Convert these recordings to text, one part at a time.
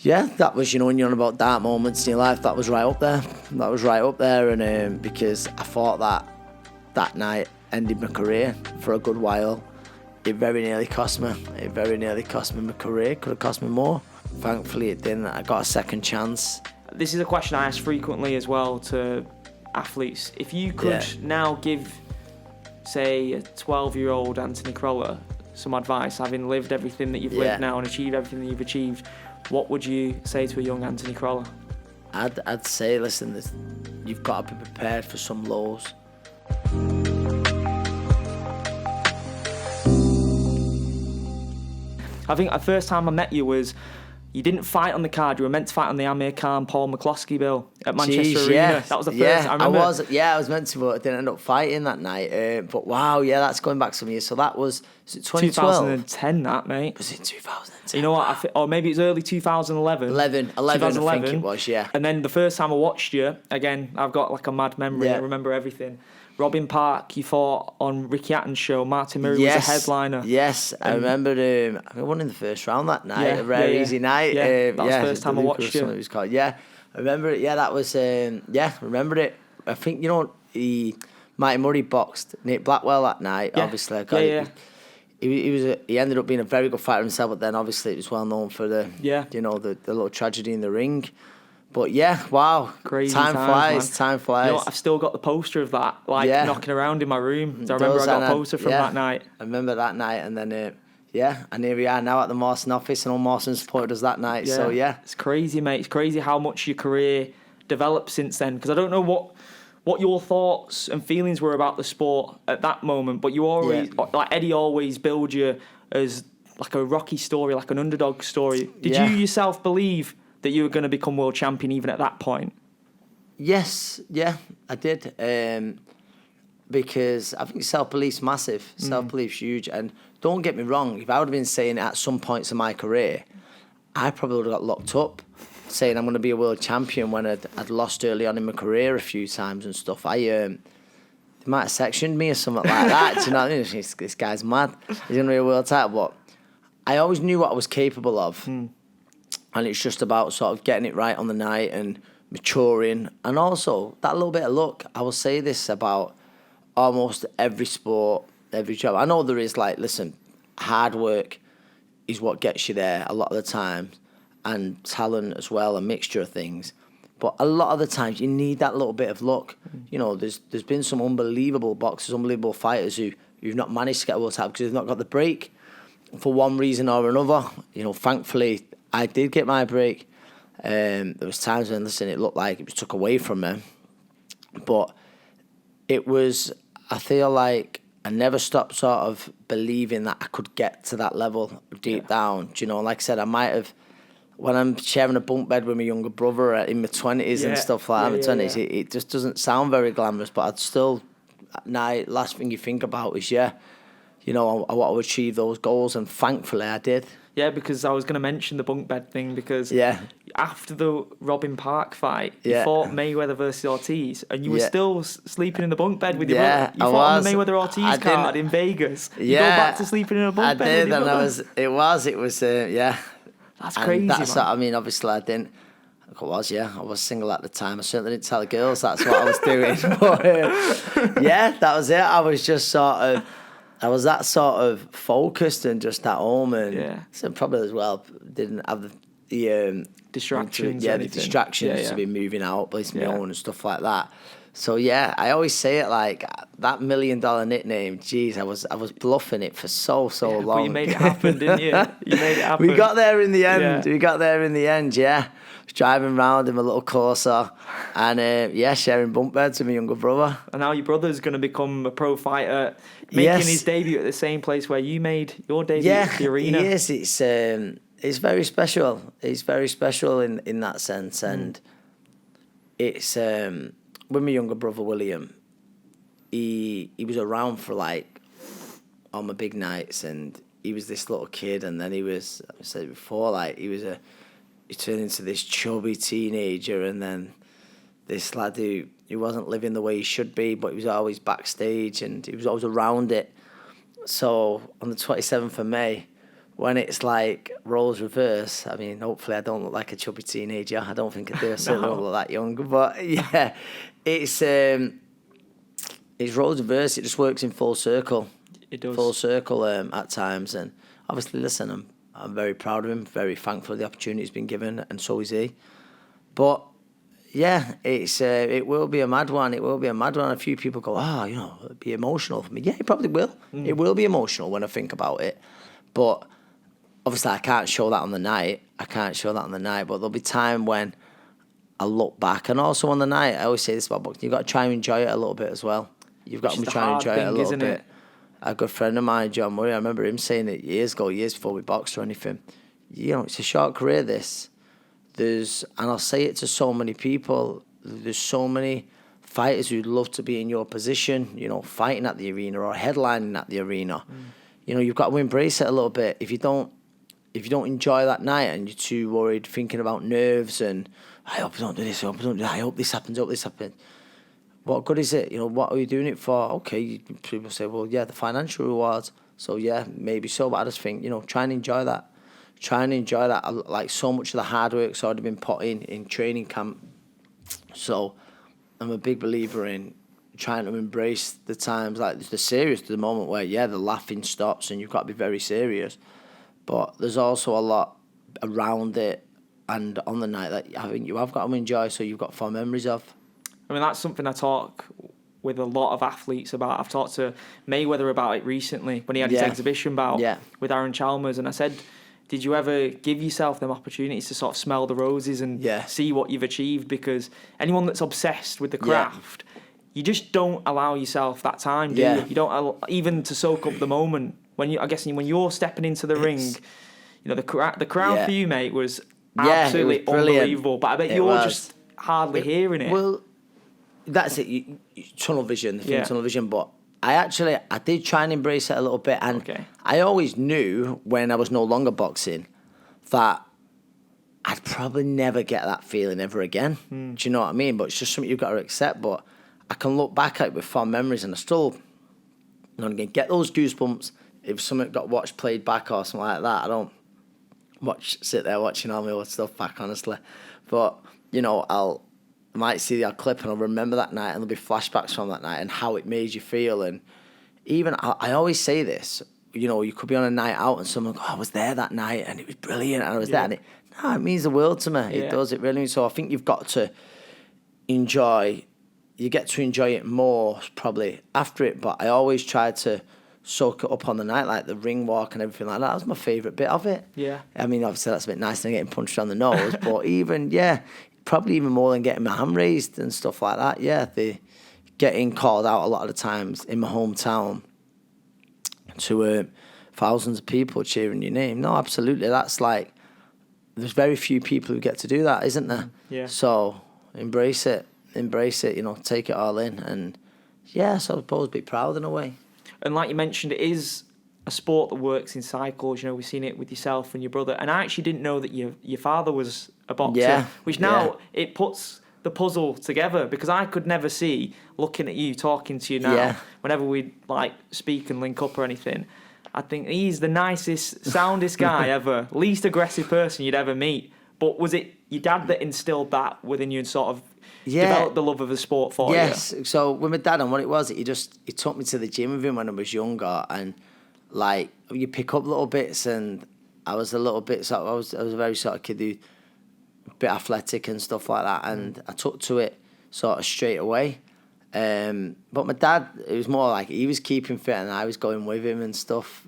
Yeah, that was, when you're on about dark moments in your life, that was right up there. And because I thought that night ended my career for a good while. It very nearly cost me. My career. Could have cost me more. Thankfully, it didn't. I got a second chance. This is a question I ask frequently as well to athletes. If you could now give, say, a 12-year-old Anthony Crolla some advice, having lived everything that you've lived now and achieved everything that you've achieved, what would you say to a young Anthony Crolla? I'd say, listen, you've got to be prepared for some lows. I think the first time I met you was, you didn't fight on the card. You were meant to fight on the Amir Khan, Paul McCloskey bill at Manchester Arena. That was the first. I remember. I was meant to, but I didn't end up fighting that night. But wow, that's going back some years. So that was it 2012? 2010, that, mate. Was it 2010? You know what? Or maybe it was early 2011. 11, I think it was, yeah. And then the first time I watched you, again, I've got like a mad memory. I remember everything. Robin Park, you fought on Ricky Hatton's show. Martin Murray was a headliner. Yes, I remember. I won in the first round that night. A rare easy night. Yeah, that was the first time I watched you. It was called. Yeah, I remember it. Yeah, that was. Remembered it. I think Martin Murray boxed Nate Blackwell that night. Yeah. Obviously, he ended up being a very good fighter himself. But then obviously it was well known for the the little tragedy in the ring. But yeah, wow. Crazy time flies. You know, I've still got the poster of that, knocking around in my room. So I remember I got a poster from that night. I remember that night, and then, and here we are now at the Mawson office, and all Mawson supported us that night. Yeah. So, yeah. It's crazy, mate. It's crazy how much your career developed since then, because I don't know what your thoughts and feelings were about the sport at that moment, but you always, like Eddie always billed you as like a Rocky story, like an underdog story. Did you yourself believe that you were going to become world champion even at that point? Yes, I did. Because I think self-belief's massive. Self-belief's huge. And don't get me wrong, if I would have been saying it at some points in my career, I probably would have got locked up saying I'm going to be a world champion when I'd lost early on in my career a few times and stuff. They might have sectioned me or something like that. Do you know what I mean? This guy's mad. He's going to be a world title. But I always knew what I was capable of. And it's just about sort of getting it right on the night and maturing. And also, that little bit of luck. I will say this about almost every sport, every job. I know there is, hard work is what gets you there a lot of the time. And talent as well, a mixture of things. But a lot of the times, you need that little bit of luck. You know, there's been some unbelievable boxers, unbelievable fighters who've not managed to get a world title because they've not got the break for one reason or another. You know, thankfully, I did get my break. There was times when, it looked like it was took away from me. But it was, I feel like I never stopped sort of believing that I could get to that level deep down. Do you know, like I said, I might have, when I'm sharing a bunk bed with my younger brother in my 20s and stuff like that, my 20s, it just doesn't sound very glamorous, but I'd still, at night, last thing you think about is, I want to achieve those goals, and thankfully I did. Yeah, because I was going to mention the bunk bed thing, because after the Robin Park fight, you fought Mayweather versus Ortiz, and you were still sleeping in the bunk bed with your brother. You fought on the Mayweather-Ortiz card in Vegas. You go back to sleeping in a bunk bed with your brother. It was, That's crazy, man. I mean, obviously I didn't. I was single at the time. I certainly didn't tell the girls that's what I was doing. But, that was it. I was just I was that sort of focused and just at home, and so probably as well didn't have the distractions. The distractions to be moving out, placing my own and stuff like that. So I always say it like that $1 million nickname. Geez, I was bluffing it for so long. But you made it happen, didn't you? You made it happen. We got there in the end. Yeah. Driving around in my little Corsa and sharing bunk beds with my younger brother. And now your brother's going to become a pro fighter, making his debut at the same place where you made your debut at the arena. He is. It's very special. It's very special in that sense. And it's with my younger brother William, he was around for on my big nights, and he was this little kid, and then he was, I said before, he turned into this chubby teenager, and then this lad who wasn't living the way he should be, but he was always backstage and he was always around it. So on the 27th of May, when it's like roles reverse. I mean, hopefully I don't look like a chubby teenager. I don't think I do. I certainly don't look that young. But yeah, it's roles reverse. It just works in full circle. It does. Full circle at times. And obviously, listen, I'm very proud of him. Very thankful for the opportunity he's been given, and so is he. But yeah, it will be a mad one. It will be a mad one. A few people go, it'll be emotional for me. Yeah, it probably will. It will be emotional when I think about it. But obviously, I can't show that on the night. But there'll be time when I look back. And also on the night, I always say this about boxing, you've got to try and enjoy it a little bit as well. You've got to try and enjoy it a little bit. A good friend of mine, John Murray, I remember him saying it years before we boxed or anything. It's a short career, this. And I'll say it to so many people, there's so many fighters who'd love to be in your position, fighting at the arena or headlining at the arena. You've got to embrace it a little bit. If you don't enjoy that night and you're too worried, thinking about nerves and I hope I don't do this, I hope I don't do that, I hope this happens, what good is it? What are you doing it for? Okay, people say, well, yeah, the financial rewards. So yeah, maybe so, but I just think, try and enjoy that. Like so much of the hard work's already been put in training camp. So I'm a big believer in trying to embrace the times, like the serious, the moment where, yeah, the laughing stops and you've got to be very serious. But there's also a lot around it and on the night that I think you have got to enjoy, so you've got fond memories of. I mean, that's something I talk with a lot of athletes about. I've talked to Mayweather about it recently when he had his exhibition bout with Aaron Chalmers, and I said, did you ever give yourself them opportunities to sort of smell the roses and see what you've achieved? Because anyone that's obsessed with the craft, you just don't allow yourself that time, do you? You don't even to soak up the moment. When you're stepping into the ring, the crowd for you, mate, was absolutely unbelievable. But I bet you're just hardly hearing it. Well, that's it. Tunnel vision, the thing, tunnel vision. But I did try and embrace it a little bit, and I always knew when I was no longer boxing that I'd probably never get that feeling ever again. Do you know what I mean? But it's just something you've got to accept. But I can look back at it with fond memories, and I still, get those goosebumps if something got watched played back or something like that. I don't sit there watching all my old stuff back, honestly. But I might see the clip and I'll remember that night, and there'll be flashbacks from that night and how it made you feel. And even I always say this, you could be on a night out and someone go, I was there that night and it was brilliant and I was there, and it means the world to me. It does, it really means. So I think you've got to enjoy. You get to enjoy it more probably after it, but I always try to soak it up on the night, like the ring walk and everything like that. That was my favourite bit of it. Yeah. I mean, obviously that's a bit nicer than getting punched on the nose, but probably even more than getting my hand raised and stuff like that. Yeah, the getting called out a lot of the times in my hometown to thousands of people cheering your name. No, absolutely. That's like, there's very few people who get to do that, isn't there? Yeah. So embrace it, take it all in, and so I suppose be proud in a way. And like you mentioned, it is a sport that works in cycles. We've seen it with yourself and your brother. And I actually didn't know that your father was a boxer, which now it puts the puzzle together, because I could never see, looking at you, talking to you now, whenever we speak and link up or anything, I think he's the nicest, soundest guy ever, least aggressive person you'd ever meet. But was it your dad that instilled that within you and sort of developed the love of the sport for you? Yes. So with my dad, and what it was, he took me to the gym with him when I was younger, and you pick up little bits, and I was a little bit I was a very sort of kid who a bit athletic and stuff like that, and I took to it sort of straight away. But my dad, it was more like he was keeping fit and I was going with him and stuff.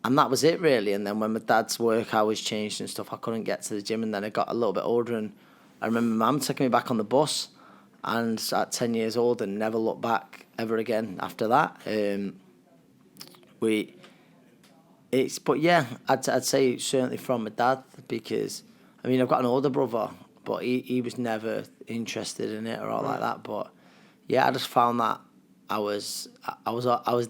And that was it really. And then when my dad's work hours changed and stuff, I couldn't get to the gym, and then I got a little bit older, and I remember my mum taking me back on the bus, and at 10 years old, and never looked back ever again after that. I'd say certainly from my dad, because I mean I've got an older brother, but he was never interested in it or all like that. But I just found that I was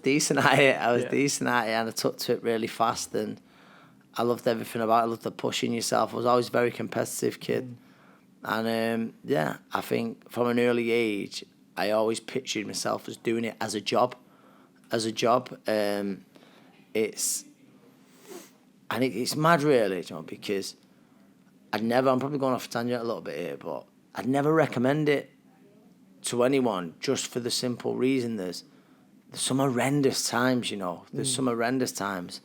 decent at it. Decent at it, and I took to it really fast, and I loved everything about it. I loved the pushing yourself. I was always a very competitive kid. And I think from an early age, I always pictured myself as doing it as a job. And it's mad, really, because I'm probably going off a tangent a little bit here, but I'd never recommend it to anyone just for the simple reason there's some horrendous times, There's some horrendous times.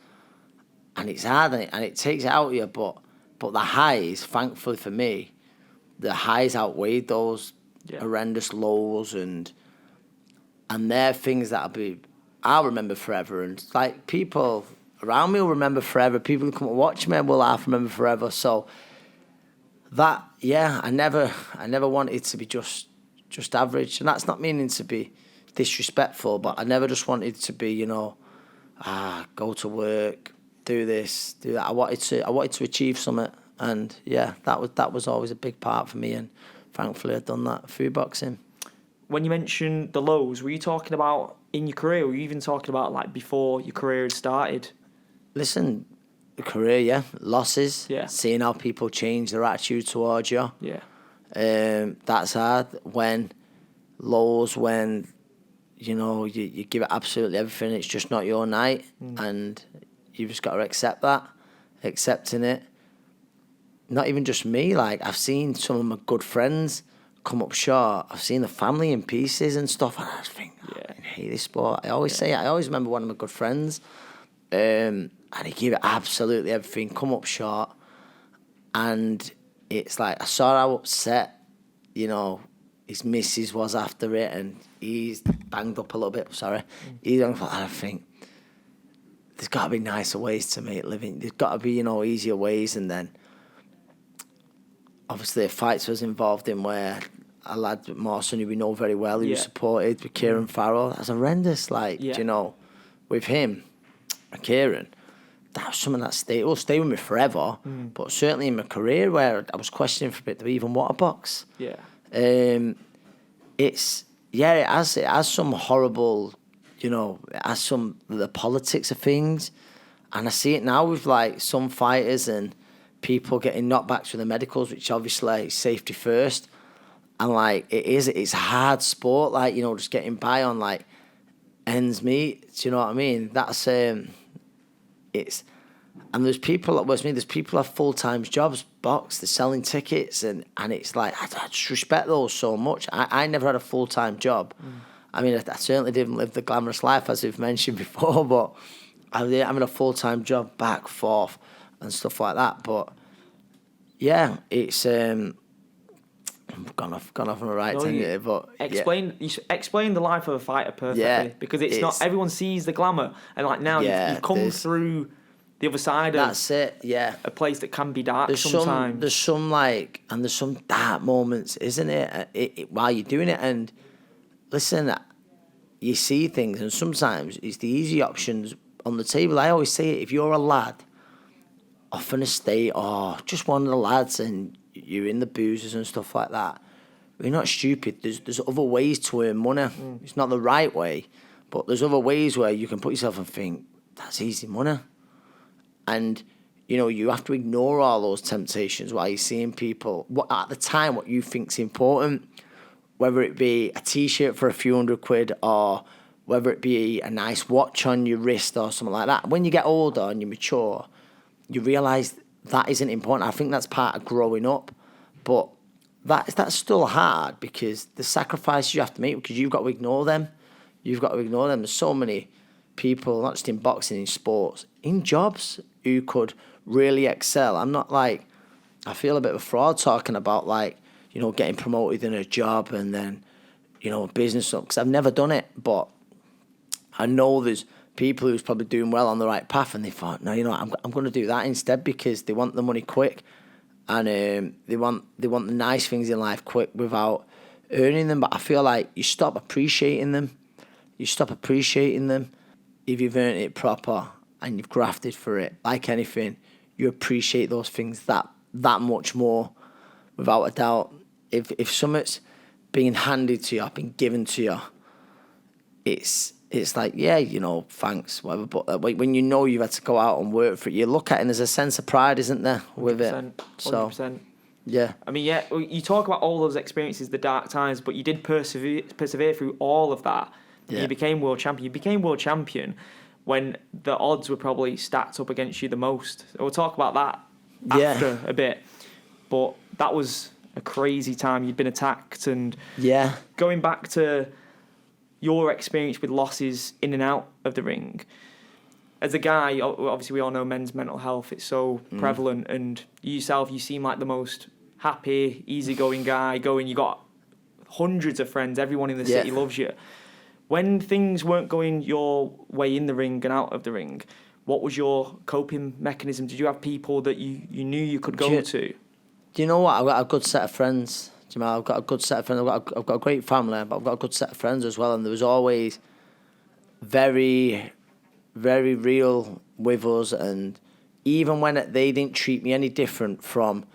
And it's hard, and it takes it out of you, but the highs, thankfully for me, the highs outweighed those horrendous lows, and they're things I'll remember forever. And like people around me will remember forever. People who come to watch me will remember forever. So that, I never wanted it to be just average, and that's not meaning to be disrespectful, but I never just wanted to be, go to work, do this, do that. I wanted to achieve something, and that was always a big part for me, and thankfully I've done that through boxing. When you mentioned the lows, were you talking about in your career, or were you even talking about like before your career had started? Listen, the career, losses, seeing how people change their attitude towards you. That's hard. When lows, when you give it absolutely everything, it's just not your night, and you've just got to accept that. Accepting it. Not even just me. Like, I've seen some of my good friends come up short. I've seen the family in pieces and stuff, and I just think, I hate this sport. I always say it. I always remember one of my good friends, and he gave it absolutely everything, come up short, and it's like I saw how upset, his missus was after it, and he's banged up a little bit. He's on. I think there's got to be nicer ways to make living. There's got to be easier ways, and then obviously a fight was involved in where a lad Mawson, who we know very well, who was supported with Kieran Farrell. That's horrendous. With him, Kieran, that was something that will stay with me forever. But certainly in my career, where I was questioning for a bit, do we even want a box? It has some horrible, it has some of the politics of things, and I see it now with like some fighters and people getting knockbacks with the medicals, which obviously is safety first, and like it's a hard sport, like just getting by on like ends meet. Do you know what I mean? That's and there's people there's people who have full-time jobs, box, they're selling tickets, and it's like, I just respect those so much. I never had a full-time job. I mean, I certainly didn't live the glamorous life, as we've mentioned before, but having a full-time job, back, forth, and stuff like that. But, it's... I've gone off on a right thing here, but... You explain the life of a fighter perfectly, because it's not... Everyone sees the glamour, and like now you've come through the other side of... That's it, a place that can be dark sometimes. There's some dark moments, isn't it, while you're doing it, and listen, you see things, and sometimes it's the easy options on the table. I always say it, if you're a lad off an estate or just one of the lads and you're in the boozers and stuff like that, you're not stupid. There's other ways to earn money. It's not the right way, but there's other ways where you can put yourself and think, that's easy money. And, you have to ignore all those temptations while you're seeing people, at the time, what you think's important, whether it be a T-shirt for a few £100 or whether it be a nice watch on your wrist or something like that. When you get older and you mature, you realise that isn't important. I think that's part of growing up. But that's still hard, because the sacrifices you have to make, because you've got to ignore them. There's so many people, not just in boxing, in sports, in jobs, who could really excel. I'm not like... I feel a bit of a fraud talking about like, getting promoted in a job and then, a business, because I've never done it, but I know there's people who's probably doing well on the right path, and they thought, no, I'm going to do that instead, because they want the money quick, and they want the nice things in life quick without earning them. But I feel like you stop appreciating them. If you've earned it proper and you've grafted for it. Like anything, you appreciate those things that much more, without a doubt. If something's being handed to you, been given to you, it's like, thanks, whatever. But when you've had to go out and work for it, you look at it and there's a sense of pride, isn't there, with 100%, it? So, 100%. Yeah. I mean, you talk about all those experiences, the dark times, but you did persevere through all of that. Yeah. You became world champion. when the odds were probably stacked up against you the most. So we'll talk about that after a bit. But that was a crazy time. You'd been attacked, and going back to your experience with losses in and out of the ring. As a guy, obviously we all know men's mental health, it's so prevalent, and you seem like the most happy, easygoing guy you got hundreds of friends, everyone in the city loves you. When things weren't going your way in the ring and out of the ring, what was your coping mechanism? Did you have people that you knew you could go to? Do you know what? I've got a good set of friends, Jamal. I've got a good set of friends. I've got a great family, but I've got a good set of friends as well, and there was always very, very real with us, and even when they didn't treat me any different from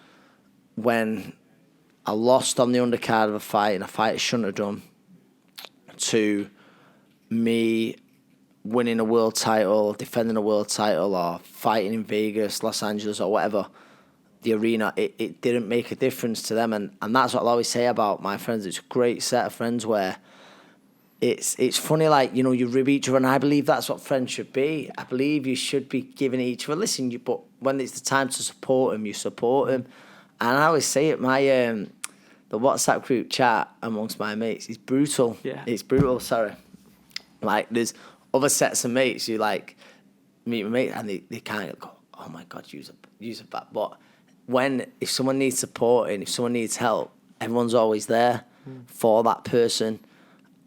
when I lost on the undercard of a fight, and a fight I shouldn't have done, to me winning a world title, defending a world title, or fighting in Vegas, Los Angeles, or whatever, the arena, it didn't make a difference to them. And that's what I'll always say about my friends. It's a great set of friends where it's funny, like, you know, you rib each other, and I believe that's what friends should be. I believe you should be giving each other, listen, but when it's the time to support them, you support them. And I always say it, the WhatsApp group chat amongst my mates is brutal. Yeah. It's brutal, sorry. Like, there's other sets of mates who, like, meet my mate, and they kind of go, oh my God, use a bat. But if someone needs supporting, if someone needs help, everyone's always there for that person.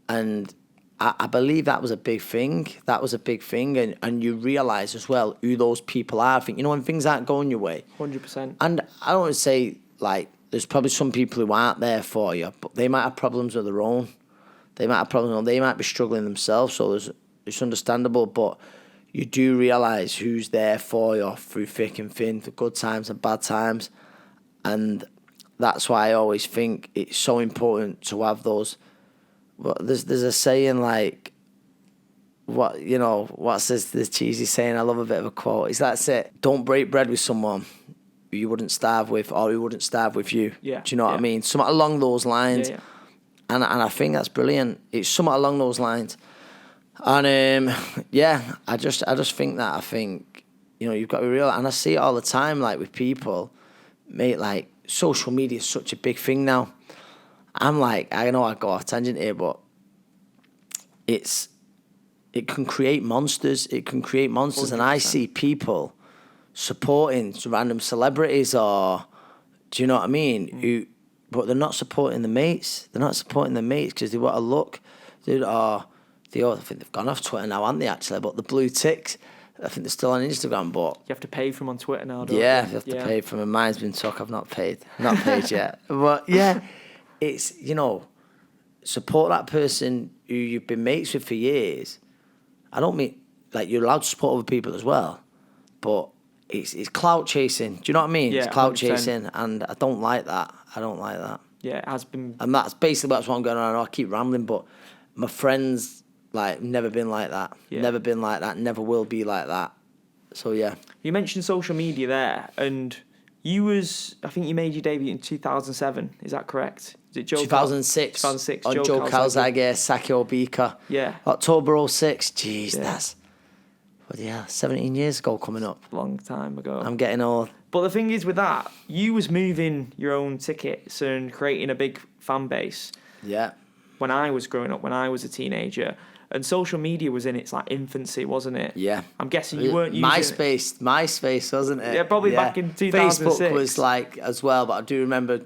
And I believe that was a big thing. And you realise as well who those people are. I think, you know, when things aren't going your way. 100%. And I don't want to say, like, there's probably some people who aren't there for you, but they might have problems of their own. They might be struggling themselves, so it's understandable, but you do realise who's there for you through thick and thin, the good times and bad times. And that's why I always think it's so important to have those. Well, there's a saying, like, what's this cheesy saying? I love a bit of a quote. It's that's it. Don't break bread with someone who you wouldn't starve with, or who wouldn't starve with you. Yeah. Do you know what I mean? Something along those lines. Yeah. And I think that's brilliant. It's something along those lines. And I just think that. I think, you know, you've got to be real. And I see it all the time, like, with people, mate, like, social media is such a big thing now. I'm like, I know I go off tangent here, but it can create monsters. It can create monsters. 100%. And I see people supporting random celebrities, or, do you know what I mean? But they're not supporting the mates. They're not supporting the mates because they want to look. I think they've gone off Twitter now, haven't they, actually? But the blue ticks, I think they're still on Instagram, but... You have to pay for them on Twitter now, don't you? You have to pay for them. Mine's been took. I've not paid. Not paid yet. But, yeah, it's, you know, support that person who you've been mates with for years. I don't mean... Like, you're allowed to support other people as well, but it's clout chasing. Do you know what I mean? Yeah, it's clout 100%. chasing, and I don't like that. Yeah, it has been... And that's basically what's going on. I keep rambling, but my friends... Like, never been like that. Yeah. Never been like that. Never will be like that. So, yeah. You mentioned social media there, and I think you made your debut in 2007. Is that correct? Is it Joe 2006. 2006. On Joe Calzaghe, Sakio Bika. Yeah. October 06. Jeez, that's... Well, yeah, 17 years ago coming up. Long time ago. I'm getting old. But the thing is with that, you was moving your own tickets and creating a big fan base. Yeah. When I was growing up, when I was a teenager... And social media was in its, like, infancy, wasn't it? Yeah. I'm guessing you weren't using MySpace, wasn't it? Yeah, probably back in 2006. Facebook was, like, as well, but I do remember,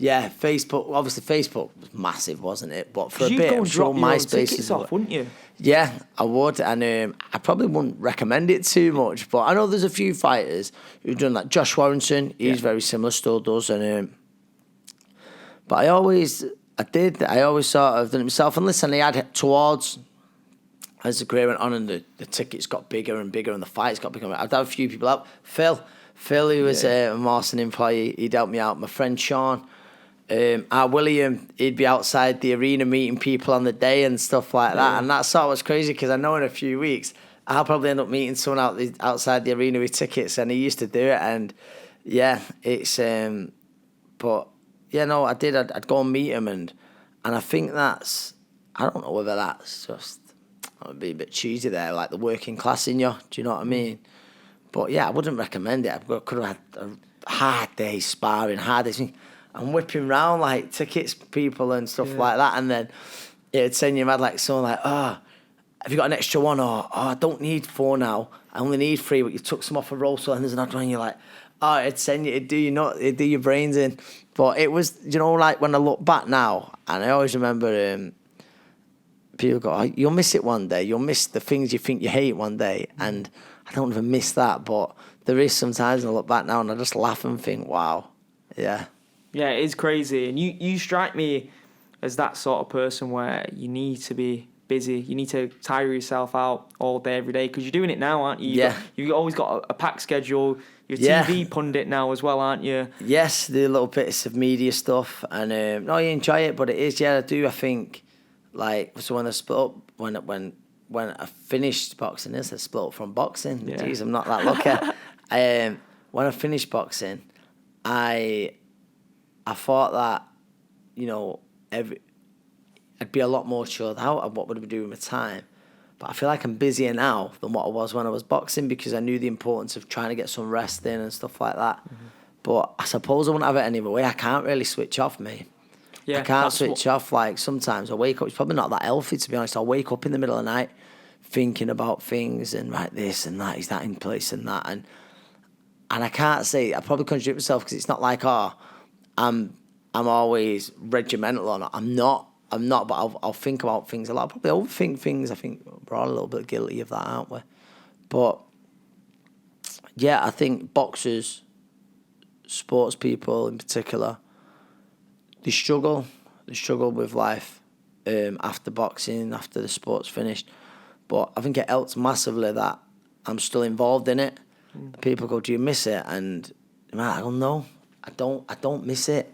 Facebook, obviously Facebook was massive, wasn't it? But for a bit, I'm sure MySpace is off, wouldn't you? Yeah, I would, and I probably wouldn't recommend it too much, but I know there's a few fighters who've done that. Josh Warrington, he's very similar, still does, and but I always sort of done it myself, and listen, I had towards... As the career went on and the tickets got bigger and bigger and the fights got bigger, I'd have a few people out. Phil, who was a Mawson employee, he'd help me out. My friend Sean, William, he'd be outside the arena meeting people on the day and stuff like that. And that's sort of what's crazy because I know in a few weeks I'll probably end up meeting someone outside the arena with tickets, and he used to do it. And it's but no, I did. I'd go and meet him, and I think I don't know whether that's just. I'd be a bit cheesy there, like the working class in you. Do you know what I mean? But yeah, I wouldn't recommend it. I could have had a hard day sparring, hard days. I'm whipping round like tickets, people and stuff like that, and then it'd send you mad like someone like, oh, have you got an extra one? Or, oh, I don't need 4 now. I only need 3, but you took some off a roll, so there's another one. You're like, oh, it'd send you, it'd do your brains in. But it was, like when I look back now, and I always remember people go, oh, you'll miss it one day. You'll miss the things you think you hate one day. And I don't even miss that, but there is sometimes, and I look back now and I just laugh and think, wow, yeah. Yeah, it is crazy. And you strike me as that sort of person where you need to be busy. You need to tire yourself out all day, every day, because you're doing it now, aren't you? You've always got a packed schedule. You're a TV pundit now as well, aren't you? Yes, the little bits of media stuff. And no, you enjoy it, but it is, I do. I think, like, so when I split up, when I finished boxing, I split up from boxing. Yeah. Jeez, I'm not that lucky. When I finished boxing, I thought that, I'd be a lot more chilled out of what would I be doing with my time. But I feel like I'm busier now than what I was when I was boxing, because I knew the importance of trying to get some rest in and stuff like that. Mm-hmm. But I suppose I wouldn't have it any other way. I can't really switch off, me. Yeah, I can't switch off. Like, sometimes I wake up, it's probably not that healthy, to be honest. I'll wake up in the middle of the night thinking about things and, right, this and that, is that in place and that. And I can't say, I probably contradict myself, because it's not like, I'm always regimental or not. I'm not, but I'll think about things a lot. I'll probably overthink things. I think we're all a little bit guilty of that, aren't we? But, yeah, I think boxers, sports people in particular, they struggle with life after boxing, after the sport's finished. But I think it helps massively that I'm still involved in it. People go, do you miss it? And I don't know. I don't miss it.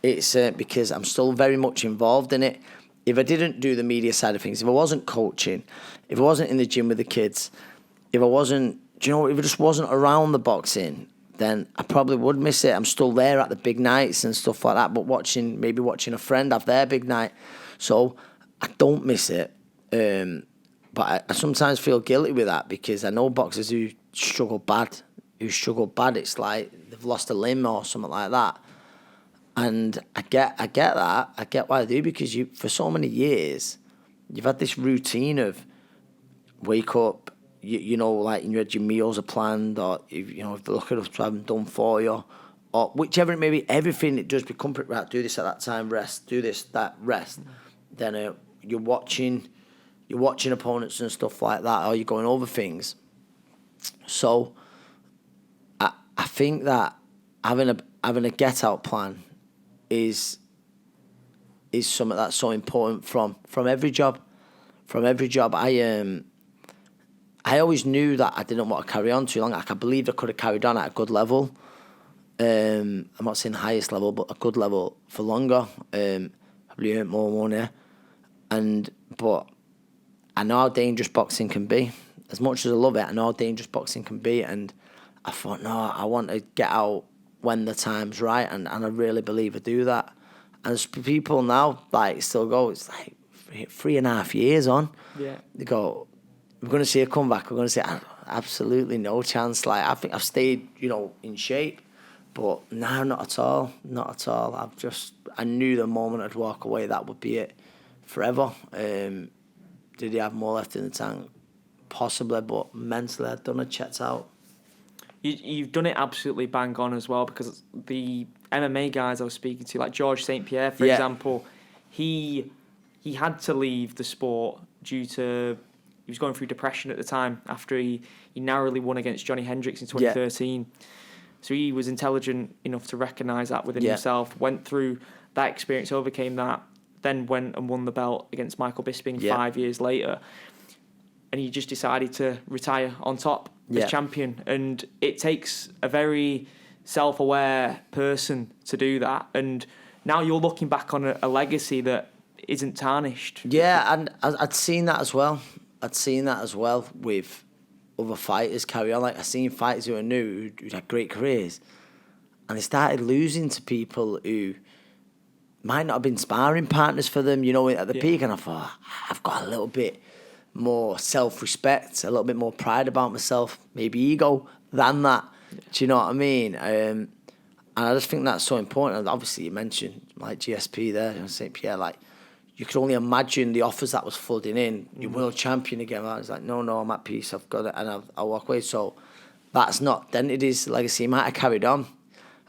It's because I'm still very much involved in it. If I didn't do the media side of things, if I wasn't coaching, if I wasn't in the gym with the kids, if I wasn't, if I just wasn't around the boxing, then I probably would miss it. I'm still there at the big nights and stuff like that, but maybe watching a friend have their big night. So I don't miss it. But I sometimes feel guilty with that, because I know boxers who struggle bad. It's like they've lost a limb or something like that. And I get that. I get why they do, because for so many years, you've had this routine of wake up, like you had your meals are planned, or if the look at us to have them done for you, or whichever it may be, everything it does become right. Do this at that time, rest. Do this, that, rest. Then you're watching opponents and stuff like that, or you're going over things. So I think that having a get out plan is something that's so important from every job. From every job, I always knew that I didn't want to carry on too long. Like, I believed I could have carried on at a good level. I'm not saying the highest level, but a good level for longer. Probably earn more money. But I know how dangerous boxing can be. As much as I love it, I know how dangerous boxing can be. And I thought, no, I want to get out when the time's right. And I really believe I do that. And there's people now, like, still go, it's like 3.5 years on. Yeah. They go, we're going to see a comeback. We're going to see absolutely no chance. Like, I think I've stayed, in shape. But no, not at all. Not at all. I knew the moment I'd walk away, that would be it forever. Did he have more left in the tank? Possibly, but mentally I'd done it, checked out. You've done it absolutely bang on as well, because the MMA guys I was speaking to, like George St. Pierre, for example, he had to leave the sport due to, he was going through depression at the time after he narrowly won against Johnny Hendricks in 2013. Yeah. So he was intelligent enough to recognise that within himself, went through that experience, overcame that, then went and won the belt against Michael Bisping 5 years later. And he just decided to retire on top as champion. And it takes a very self-aware person to do that. And now you're looking back on a legacy that isn't tarnished. Yeah, and I'd seen that as well. With other fighters carry on. Like, I've seen fighters who are new, who had great careers, and they started losing to people who might not have been sparring partners for them, at the peak. And I thought, I've got a little bit more self-respect, a little bit more pride about myself, maybe ego than that. Do you know what I mean? And I just think that's so important. And obviously, you mentioned like GSP there and St. Pierre. Like, you could only imagine the offers that was flooding in. You're world champion again. I was like, no, I'm at peace. I've got it, and I'll walk away. So that's not. Then it is legacy. He might have carried on,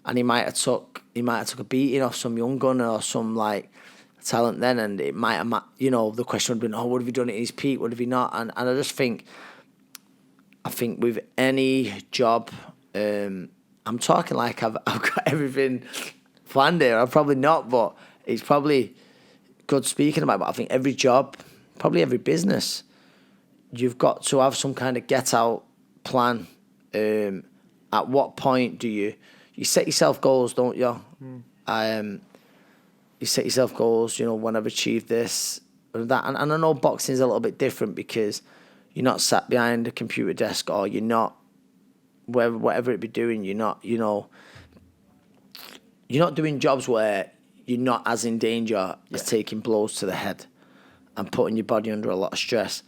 and he might have took a beating off some young gunner or some like talent then, and it might have, the question would have been, oh, would have he done it in his peak? Would have he not? And I just think, with any job, I'm talking like I've got everything planned here. I'm probably not, but it's probably good speaking about it. But I think every job, probably every business, you've got to have some kind of get out plan. At what point do you set yourself goals, don't you? You set yourself goals, when I've achieved this or that. And I know boxing is a little bit different because you're not sat behind a computer desk, or you're not, whatever it be doing, you're not doing jobs where you're not as in danger as taking blows to the head and putting your body under a lot of stress.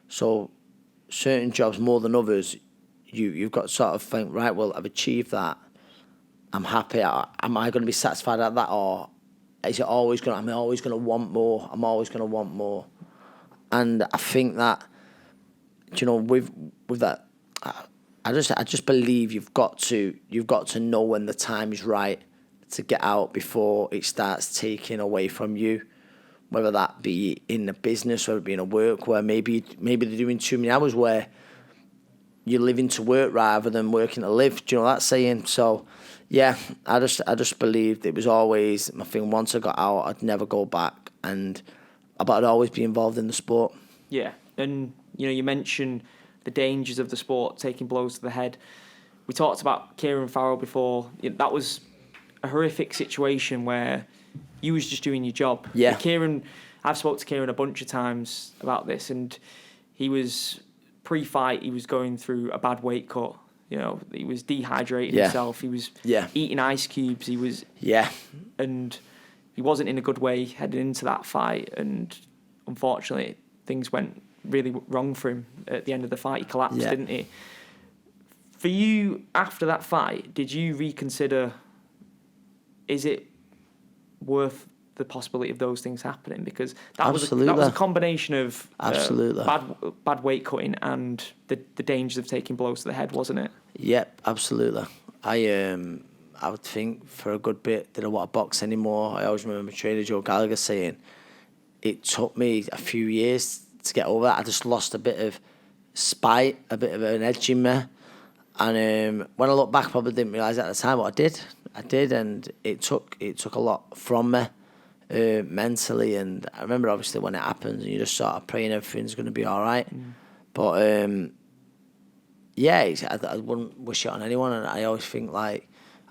So certain jobs more than others, you've got to sort of think, right, well, I've achieved that. I'm happy. Am I going to be satisfied at that, or is it always going? I'm always going to want more. I'm always going to want more. And I think that, with that, I just believe you've got to know when the time is right to get out before it starts taking away from you. Whether that be in a business, whether it be in a work where maybe they're doing too many hours, where you're living to work rather than working to live. Do you know that saying? So, yeah, I just believed it was always my thing. Once I got out, I'd never go back, but I'd always be involved in the sport. Yeah, and you mentioned the dangers of the sport, taking blows to the head. We talked about Kieran Farrell before. That was a horrific situation where you was just doing your job. Yeah. Kieran, I've spoke to Kieran a bunch of times about this, and he was pre-fight. He was going through a bad weight cut. He was dehydrating himself. He was eating ice cubes. He was and he wasn't in a good way heading into that fight. And unfortunately, things went really wrong for him at the end of the fight. He collapsed, didn't he? For you, after that fight, did you reconsider? Is it worth the possibility of those things happening? Because that was a combination of bad weight cutting and the dangers of taking blows to the head, wasn't it? Yep, absolutely. I would think for a good bit did I want to box anymore. I always remember trainer Joe Calzaghe saying it took me a few years to get over that. I just lost a bit of spite, a bit of an edge in me. And when I look back, I probably didn't realise at the time what I did, and it took a lot from me mentally. And I remember obviously when it happens, and you just sort of praying everything's going to be all right. But I wouldn't wish it on anyone. And I always think like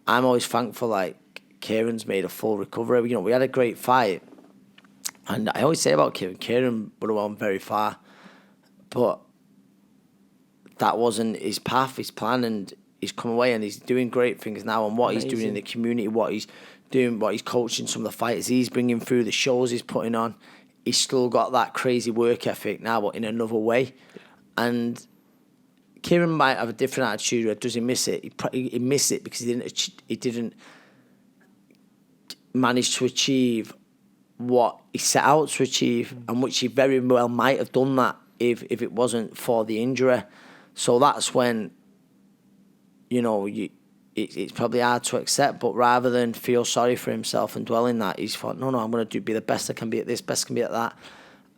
I'm always thankful like Kieran's made a full recovery. We had a great fight, and I always say about Kieran would have gone very far, but that wasn't his path, his plan, and he's come away and he's doing great things now. And what he's doing in the community, what he's doing, what he's coaching some of the fighters he's bringing through, the shows he's putting on, he's still got that crazy work ethic now, but in another way. And Kieran might have a different attitude. Or does he miss it? He missed it because he didn't manage to achieve what he set out to achieve, and which he very well might have done that if it wasn't for the injury. So that's when, it's probably hard to accept, but rather than feel sorry for himself and dwell in that, he's thought, no, I'm going to be the best I can be at this, best I can be at that.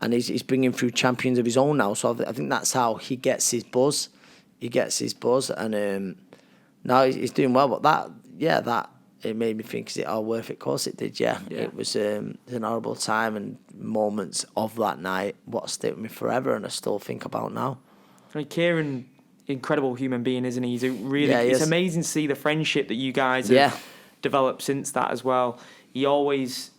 And he's bringing through champions of his own now. So I think that's how he gets his buzz. And now he's doing well. But it made me think, is it all worth it? Of course it did, yeah. It was an horrible time, and moments of that night, what stayed with me forever, and I still think about now. I mean, Kieran, incredible human being, isn't he? It's amazing to see the friendship that you guys have developed since that as well. He always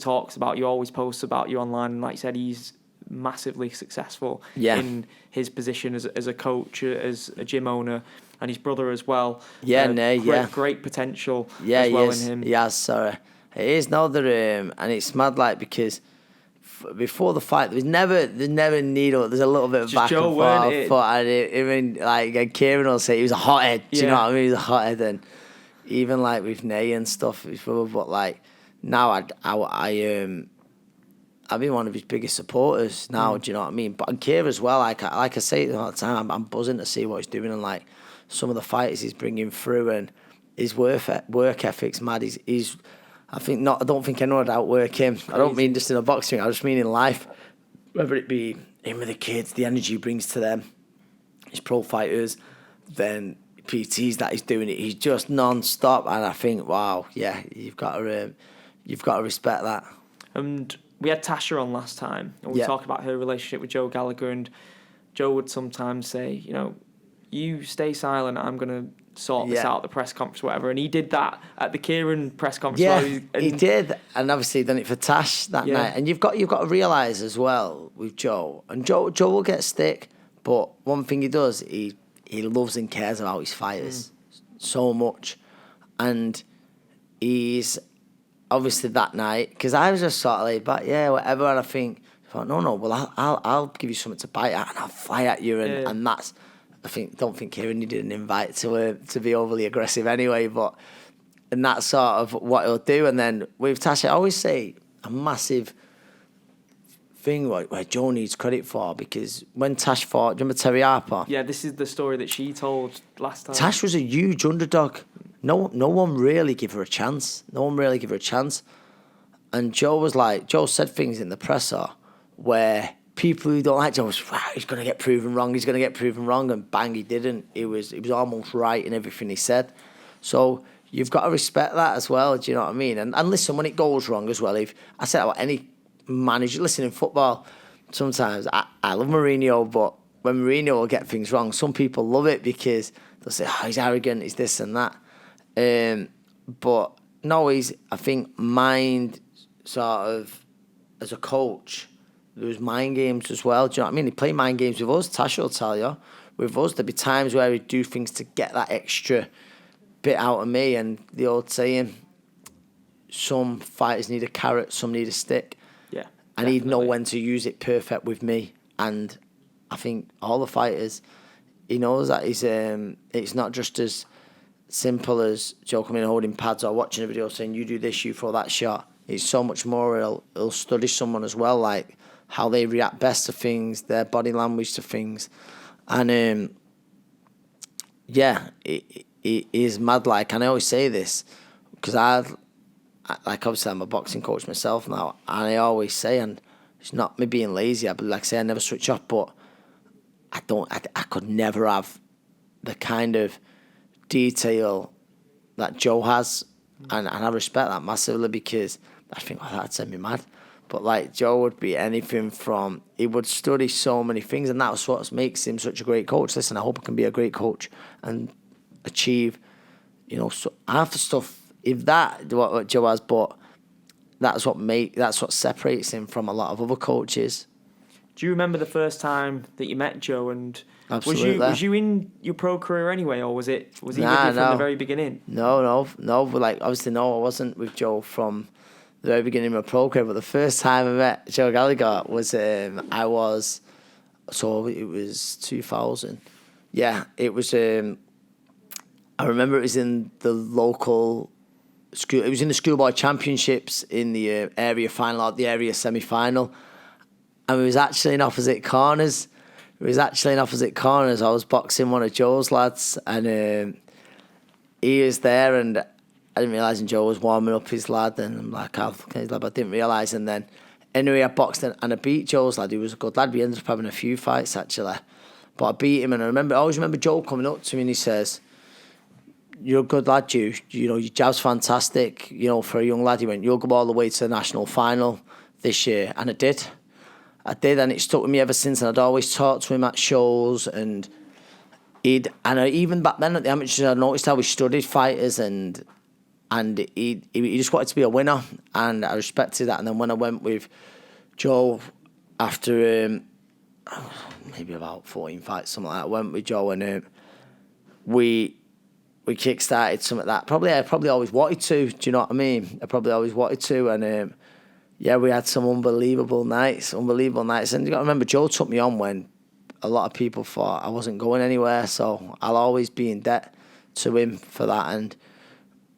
talks about you, always posts about you online, and like you said, he's massively successful in his position as a coach, as a gym owner, and his brother as well. Great potential as well in him. Yeah, sorry. It is now and it's mad, like, because before the fight, there's never needle. There's a little bit of Just back Joe, and weren't forth. it? But even like Kieran will say he was a hothead. Do you know what I mean? He was a hothead, and even like with Nay and stuff before. But like now, I've been one of his biggest supporters now. Do you know what I mean? But and Kieran as well. Like I say all the time, I'm buzzing to see what he's doing and like some of the fighters he's bringing through and his work ethic's mad. He's I don't think anyone would outwork him. Crazy. I don't mean just in a boxing. I just mean in life. Whether it be him with the kids, the energy he brings to them, his pro fighters, then PTs that he's doing it. He's just non-stop, and I think, wow, yeah, you've got to respect that. And we had Tasha on last time, and we talked about her relationship with Joe Gallagher, and Joe would sometimes say, you know, you stay silent, I'm going to sort this out at the press conference, whatever. And he did that at the Kieran press conference. Yeah, he did. And obviously done it for Tash that night. And you've got to realise as well with Joe, and Joe will get stick, but one thing he does, he loves and cares about his fighters so much. And he's obviously that night, because I was just sort of laid back, yeah, whatever, and I thought, no, well, I'll give you something to bite at, and I'll fly at you, and that's, don't think Kieran needed an invite to be overly aggressive anyway, and that's sort of what he'll do. And then with Tasha, I always say a massive thing where Joe needs credit for, because when Tash fought, do you remember Terry Harper? Yeah, this is the story that she told last time. Tash was a huge underdog. No one really gave her a chance. And Joe said things in the presser where people who don't like Joe was, wow, he's going to get proven wrong, and bang, he didn't. He was almost right in everything he said. So you've got to respect that as well, do you know what I mean? And listen, when it goes wrong as well, if I said about any manager, listen, in football, sometimes I love Mourinho, but when Mourinho will get things wrong, some people love it because they'll say, oh, he's arrogant, he's this and that. But no, I think mind sort of, as a coach, there was mind games as well. Do you know what I mean? He played mind games with us. Tasha will tell you. With us, there'd be times where he'd do things to get that extra bit out of me. And the old saying, some fighters need a carrot, some need a stick. Yeah. And he'd know when to use it perfect with me. And I think all the fighters, he knows that it's not just as simple as Joe coming and holding pads or watching a video saying, you do this, you throw that shot. It's so much more. He'll study someone as well, like how they react best to things, their body language to things. And it is mad. Like, and I always say this because obviously I'm a boxing coach myself now, and I always say, and it's not me being lazy, I never switch off, but I could never have the kind of detail that Joe has, and I respect that massively, because I think, that'd send me mad. But like, Joe would be anything from, he would study so many things, and that's what makes him such a great coach. Listen, I hope I can be a great coach and achieve, so half the stuff, if that, what Joe has, but that's what separates him from a lot of other coaches. Do you remember the first time that you met Joe, and Absolutely. was you in your pro career anyway, or was he with you from the very beginning? No. But obviously, no, I wasn't with Joe from the very beginning of my pro career. But the first time I met Joe Gallagher was it was 2000. Yeah, it was. I remember it was in the local school. It was in the schoolboy championships in the area final or the area semi-final. And we was actually in opposite corners. I was boxing one of Joe's lads, and he was there, and I didn't realise Joe was warming up his lad, and I'm like, okay, lad, but I didn't realise. And then, anyway, I boxed and I beat Joe's lad. He was a good lad. We ended up having a few fights, actually. But I beat him, and I always remember Joe coming up to me and he says, you're a good lad, you know, your jab's fantastic, for a young lad. He went, you'll go all the way to the national final this year. And I did, and it stuck with me ever since. And I'd always talk to him at shows, and even back then at the amateurs, I noticed how he studied fighters, and he just wanted to be a winner, and I respected that. And then when I went with Joe after maybe about 14 fights, something like that, I went with Joe, and we kick-started something like that. I probably always wanted to, do you know what I mean? I probably always wanted to, and yeah, we had some unbelievable nights. And you got to remember, Joe took me on when a lot of people thought I wasn't going anywhere. So I'll always be in debt to him for that. And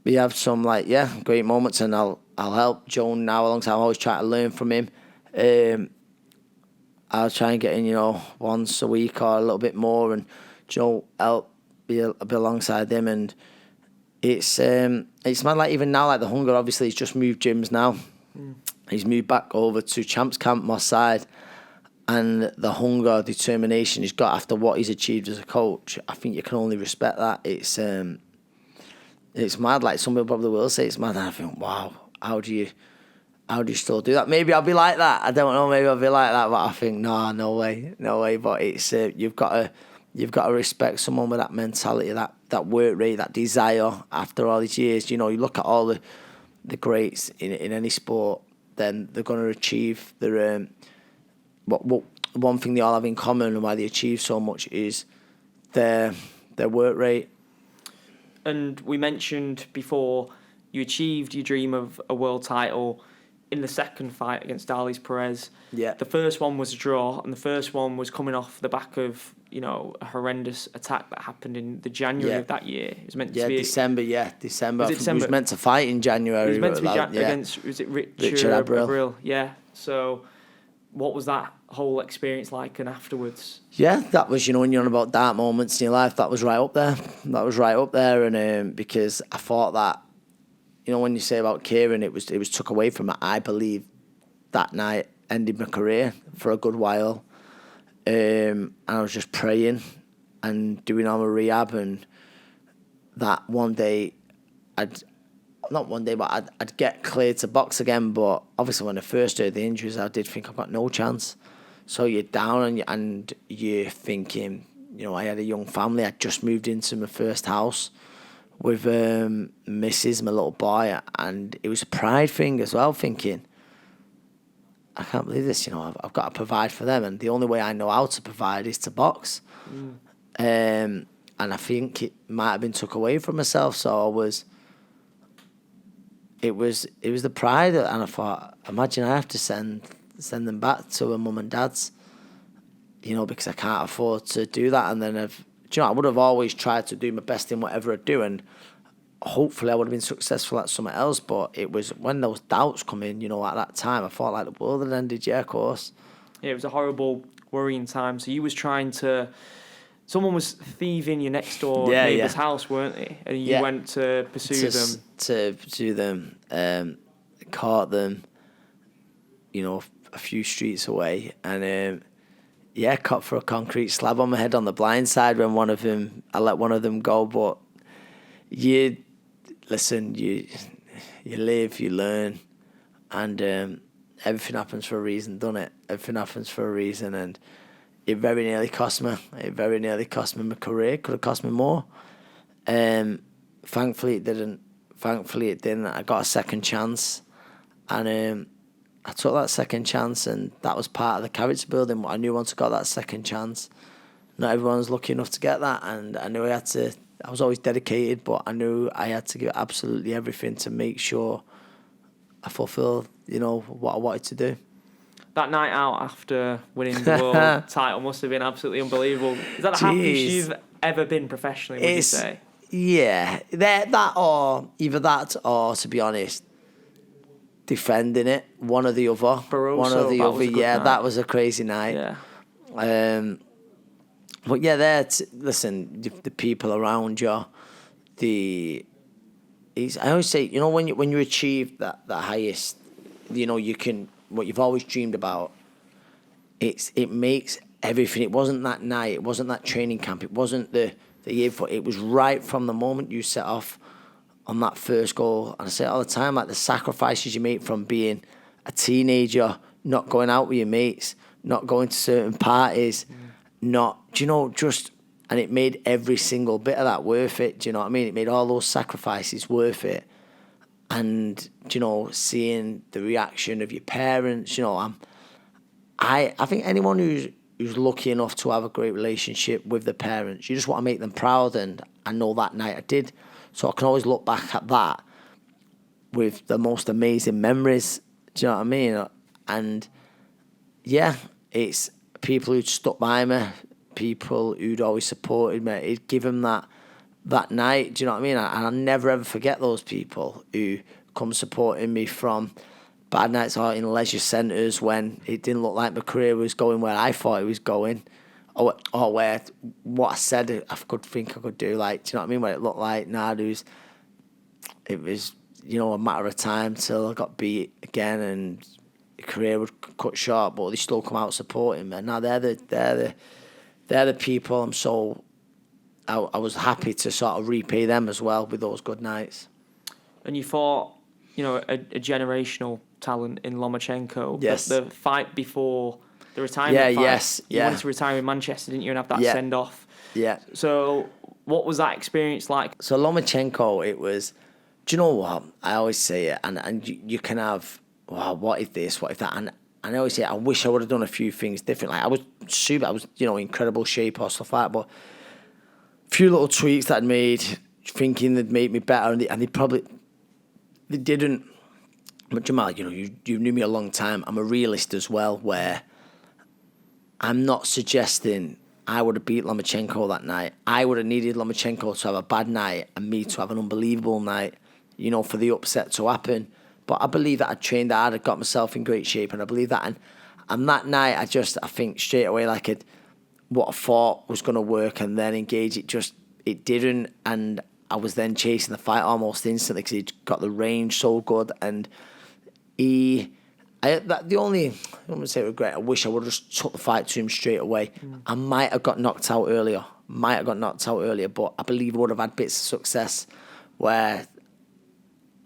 we have some great moments, and I'll help Joe now alongside. I always try to learn from him. I'll try and get in, once a week or a little bit more, and Joe help be alongside him. And it's mad, even now, the hunger. Obviously, he's just moved gyms now. He's moved back over to Champs Camp, Moss Side, and the hunger, determination he's got after what he's achieved as a coach. I think you can only respect that. It's mad. Like some people probably will say it's mad. And I think, wow, how do you still do that? Maybe I'll be like that. I don't know. Maybe I'll be like that. But I think no way. But it's you've got to respect someone with that mentality, that work rate, that desire. After all these years, you look at all the greats in any sport, then they're going to achieve their what one thing they all have in common, and why they achieve so much is their work rate. And we mentioned before you achieved your dream of a world title in the second fight against Darleys Perez. Yeah. The first one was a draw, and the first one was coming off the back of a horrendous attack that happened in the January of that year. It was meant to be December. Was it December? He was meant to fight in January. It was meant to be against Richard Abril. Yeah. So, what was that whole experience like, and afterwards? Yeah, that was, when you're on about dark moments in your life, that was right up there. And because I thought that, when you say about Kieran, it was took away from it. I believe that night ended my career for a good while. And I was just praying and doing all my rehab, and that one day I'd get cleared to box again. But obviously when I first heard the injuries, I did think I've got no chance. So you're down and you're thinking, I had a young family. I'd just moved into my first house with Mrs., my little boy, and it was a pride thing as well, thinking, I can't believe this, I've got to provide for them, and the only way I know how to provide is to box. And I think it might have been took away from myself, so it was the pride, and I thought, imagine I have to send them back to a mum and dad's, because I can't afford to do that. And then I would have always tried to do my best in whatever I do, and hopefully I would have been successful at something else. But it was when those doubts come in, at that time, I thought like the world had ended. Yeah, of course. Yeah, it was a horrible, worrying time. So you was trying to... Someone was thieving your next door neighbour's house, weren't they? And you went to pursue them. To pursue them. Caught them, a few streets away. And, caught for a concrete slab on my head on the blind side when I let one of them go. But you live, you learn. And everything happens for a reason, doesn't it? Everything happens for a reason. And it very nearly cost me. It very nearly cost me my career. Could have cost me more. Thankfully, it didn't. I got a second chance. And I took that second chance, and that was part of the character building. I knew once I got that second chance, not everyone's lucky enough to get that. And I knew I was always dedicated, but I knew I had to give absolutely everything to make sure I fulfilled, what I wanted to do. That night out after winning the world title must have been absolutely unbelievable. Is that the happiest you've ever been professionally, would you say? Yeah. Either that or, to be honest, defending it. One or the other. That was a crazy night. Yeah. But yeah, listen, the people around you, I always say, when you achieve that highest, you can, what you've always dreamed about, it makes everything. It wasn't that night, it wasn't that training camp, it wasn't the year before. It was right from the moment you set off on that first goal. And I say it all the time, like the sacrifices you make from being a teenager, not going out with your mates, not going to certain parties, and it made every single bit of that worth it. Do you know what I mean? It made all those sacrifices worth it. And, seeing the reaction of your parents, I think anyone who's lucky enough to have a great relationship with the parents, you just want to make them proud, and I know that night I did. So I can always look back at that with the most amazing memories. Do you know what I mean? And yeah, it's people who'd stuck by me, people who'd always supported me. It'd give them that night. Do you know what I mean? And I'll never ever forget those people who come supporting me from bad nights out in leisure centres when it didn't look like my career was going where I thought it was going, or where what I said I could think I could do. Like, do you know what I mean? When it looked like it was a matter of time till I got beat again and the career would cut short, but they still come out supporting me. Now they're the people I was happy to sort of repay them as well with those good nights. And you fought, a generational talent in Lomachenko. Yes. The fight before the retirement fight. Yes. You wanted to retire in Manchester, didn't you, and have that send off? Yeah. So what was that experience like? So Lomachenko, it was. Do you know what? I always say it, and you can have, well, what if this, what if that, and I always say I wish I would have done a few things different. Like I was incredible shape or stuff like that, but a few little tweaks that I'd made, thinking they'd make me better, and they didn't. But Jamal, you knew me a long time. I'm a realist as well, where I'm not suggesting I would have beat Lomachenko that night. I would have needed Lomachenko to have a bad night and me to have an unbelievable night, for the upset to happen. But I believe that I'd trained hard, I'd got myself in great shape, and I believe that. And that night, I think straight away, like what I thought was going to work and then engage, it didn't. And I was then chasing the fight almost instantly because he'd got the range so good. And I wouldn't say regret, I wish I would have just took the fight to him straight away. I might have got knocked out earlier, but I believe I would have had bits of success where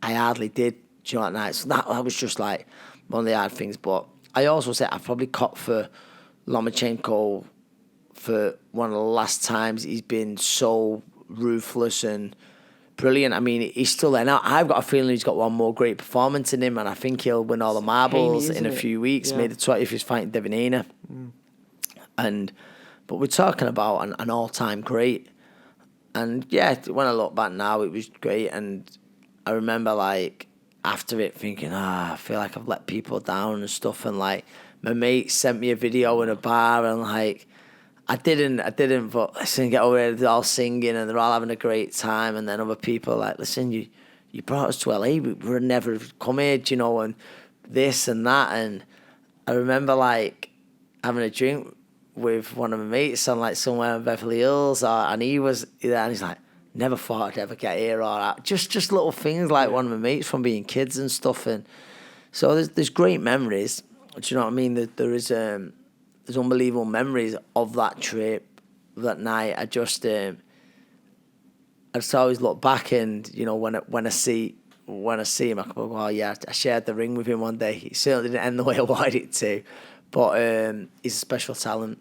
I hardly did that night. So that was just like one of the hard things. But I also said I probably caught for Lomachenko for one of the last times he's been so ruthless and brilliant. I mean, he's still there now. I've got a feeling he's got one more great performance in him, and I think he'll win all the marbles in a few weeks. Yeah. Maybe the 20th he's fighting Devin Haney. But we're talking about an all-time great. And yeah, when I look back now, it was great. And I remember after it thinking, I feel like I've let people down and stuff. And my mate sent me a video in a bar, and I didn't, but listen, get over here, they're all singing and they're all having a great time. And then other people listen, you brought us to LA, we would never have come here, and this and that. And I remember having a drink with one of my mates on somewhere in Beverly Hills, and he was there, and he's like, never thought I'd ever get here, or that. Just little things one of my mates from being kids and stuff. And so there's great memories. Do you know what I mean? There's unbelievable memories of that trip, that night. I just always look back, and when I see him, I can go, oh yeah, I shared the ring with him one day. It certainly didn't end the way I wanted it to, but he's a special talent.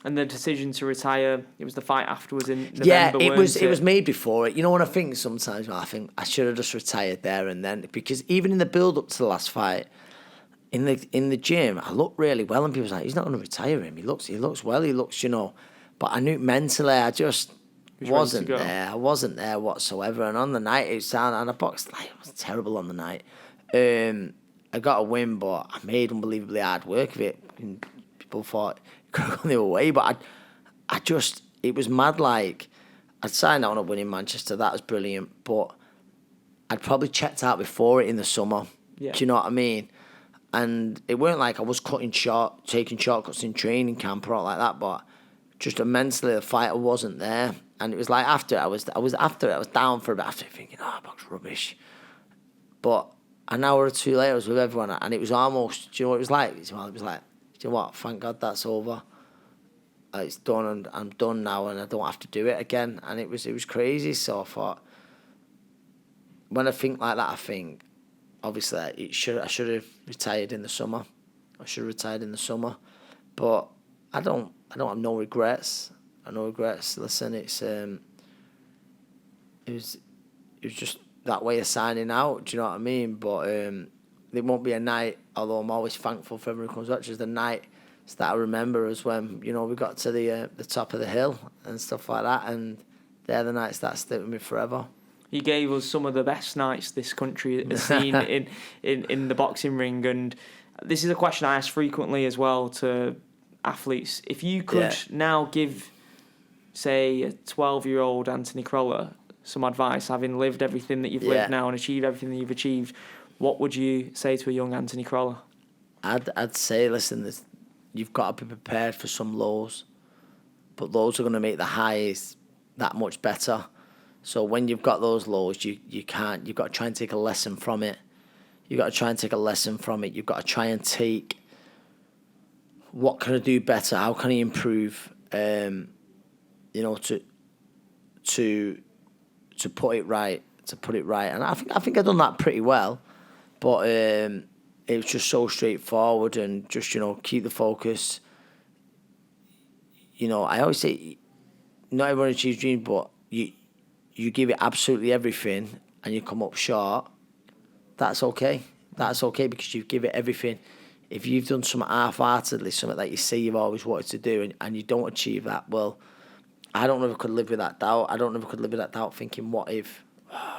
And the decision to retire, it was the fight afterwards in November. Yeah, it was made before it. When I think sometimes, I think I should have just retired there and then, because even in the build up to the last fight, in the gym, I looked really well, and people were like, he's not going to retire him. He looks well. He looks, But I knew mentally, I just wasn't there. I wasn't there whatsoever. And on the night, and I boxed. It was terrible on the night. I got a win, but I made unbelievably hard work of it. And people thought it could have gone the other way, but it was mad. I'd signed out on a win in Manchester. That was brilliant, but I'd probably checked out before it in the summer. Yeah. Do you know what I mean? And it weren't like I was taking shortcuts in training camp or all like that, but just mentally the fighter wasn't there. And it was after I was down for a bit after thinking, box rubbish. But an hour or two later I was with everyone, and it was almost, do you know what it was like? It was like, do you know what, thank God that's over. It's done, and I'm done now, and I don't have to do it again. And it was crazy. So I thought, when I think like that, I think, obviously, I should have retired in the summer. But I don't have no regrets. Listen, it was just that way of signing out. Do you know what I mean? But there won't be a night, although I'm always thankful for everyone who comes watches. The night that I remember is when we got to the top of the hill and stuff like that, and they're the nights that stick with me forever. You gave us some of the best nights this country has seen in the boxing ring, and this is a question I ask frequently as well to athletes. If you could now give, say, a 12-year-old Anthony Crolla some advice, having lived everything that you've lived now and achieved everything that you've achieved, what would you say to a young Anthony Crolla? I'd say, listen, you've got to be prepared for some lows, but those are going to make the highs that much better. So when you've got those lows, you've got to try and take a lesson from it. You've got to try and take a lesson from it. You've got to try and take, what can I do better? How can I improve? To put it right. And I think I've done that pretty well. But it was just so straightforward and just, keep the focus. I always say, not everyone achieves dreams, but you give it absolutely everything and you come up short. That's okay. That's okay because you give it everything. If you've done something half-heartedly, something that you say you've always wanted to do and you don't achieve that, well, I don't know if I could live with that doubt. I don't know if I could live with that doubt thinking, what if?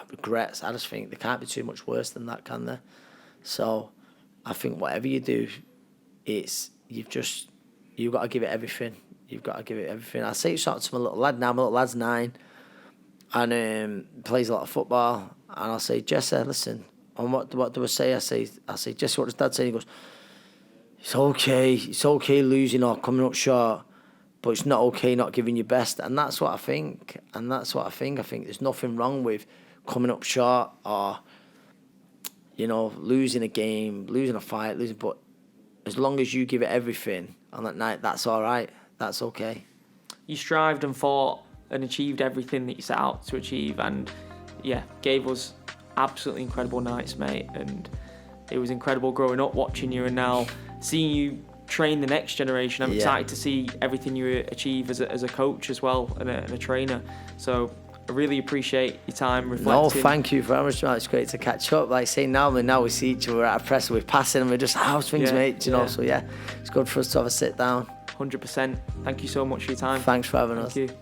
Regrets. I just think there can't be too much worse than that, can there? So I think whatever you do, you've got to give it everything. You've got to give it everything. I say something to my little lad now. My little lad's 9 and plays a lot of football. And I'll say, Jesse, listen, and what do I say? I say, Jesse, what does Dad say? He goes, it's okay losing or coming up short, but it's not okay not giving your best. And that's what I think. I think there's nothing wrong with coming up short or, losing a game, losing a fight, but as long as you give it everything on that night, that's all right. That's okay. You strived and fought and achieved everything that you set out to achieve, and gave us absolutely incredible nights, mate. And it was incredible growing up watching you, and now seeing you train the next generation. I'm excited to see everything you achieve as a coach as well and a trainer. So I really appreciate your time reflecting. No, thank you very much. It's great to catch up. Like I say, now we see each other at a press, we're passing and we're just, how's things, mate? So it's good for us to have a sit down. 100%. Thank you so much for your time. Thanks for having us. Thank you.